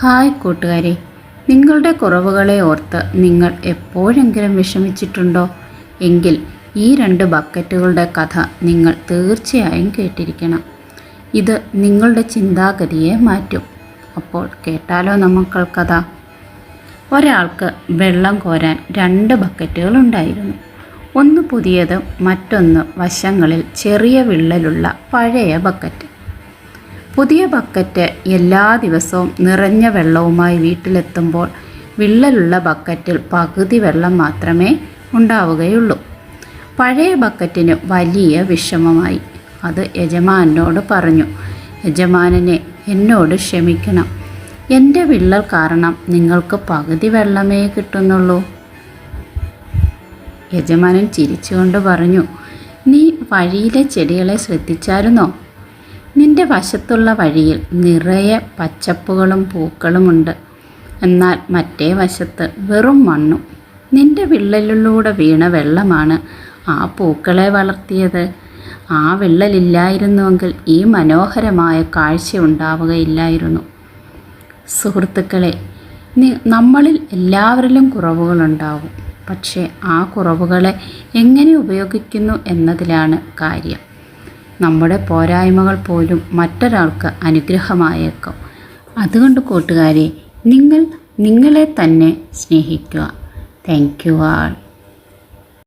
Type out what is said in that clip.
Hi കൂട്ടുകാരെ, നിങ്ങളുടെ കുറവുകളെ ഓർത്ത് നിങ്ങൾ എപ്പോഴെങ്കിലും വിഷമിച്ചിട്ടുണ്ടോ? എങ്കിൽ ഈ 2 ബക്കറ്റുകളുടെ കഥ നിങ്ങൾ തീർച്ചയായും കേട്ടിരിക്കണം. ഇത് നിങ്ങളുടെ ചിന്താഗതിയെ മാറ്റും. അപ്പോൾ കേട്ടാലോ നമുക്ക് കഥ. ഒരാൾക്ക് വെള്ളം കോരാൻ 2 ബക്കറ്റുകൾ ഉണ്ടായിരുന്നു. ഒന്ന് പുതിയത്, മറ്റൊന്ന് വശങ്ങളിൽ ചെറിയ വിള്ളലുള്ള പഴയ ബക്കറ്റ്. പുതിയ ബക്കറ്റ് എല്ലാ ദിവസവും നിറഞ്ഞ വെള്ളവുമായി വീട്ടിലെത്തുമ്പോൾ വിള്ളലുള്ള ബക്കറ്റിൽ പകുതി വെള്ളം മാത്രമേ ഉണ്ടാവുകയുള്ളൂ. പഴയ ബക്കറ്റിന് വലിയ വിഷമമായി. അത് യജമാനോട് പറഞ്ഞു, യജമാനനെ, എന്നോട് ക്ഷമിക്കണം. എൻ്റെ വിള്ളൽ കാരണം നിങ്ങൾക്ക് പകുതി വെള്ളമേ കിട്ടുന്നുള്ളൂ. യജമാനൻ ചിരിച്ചുകൊണ്ട് പറഞ്ഞു, നീ വഴിയിലെ ചെടികളെ ശ്രദ്ധിച്ചായിരുന്നോ? നിന്റെ വശത്തുള്ള വഴിയിൽ നിറയെ പച്ചപ്പുകളും പൂക്കളുമുണ്ട്. എന്നാൽ മറ്റേ വശത്ത് വെറും മണ്ണും. നിന്റെ വിള്ളലിലൂടെ വീണ വെള്ളമാണ് ആ പൂക്കളെ വളർത്തിയത്. ആ വിള്ളലില്ലായിരുന്നുവെങ്കിൽ ഈ മനോഹരമായ കാഴ്ച ഉണ്ടാവുകയില്ലായിരുന്നു. സുഹൃത്തുക്കളെ, നമ്മളിൽ എല്ലാവരിലും കുറവുകളുണ്ടാവും. പക്ഷേ ആ കുറവുകളെ എങ്ങനെ ഉപയോഗിക്കുന്നു എന്നതിലാണ് കാര്യം. നമ്മുടെ പോരായ്മകൾ പോലും മറ്റൊരാൾക്ക് അനുഗ്രഹമായേക്കും. അതുകൊണ്ട് കൂട്ടുകാരെ, നിങ്ങൾ നിങ്ങളെ തന്നെ സ്നേഹിക്കുക. Thank you all.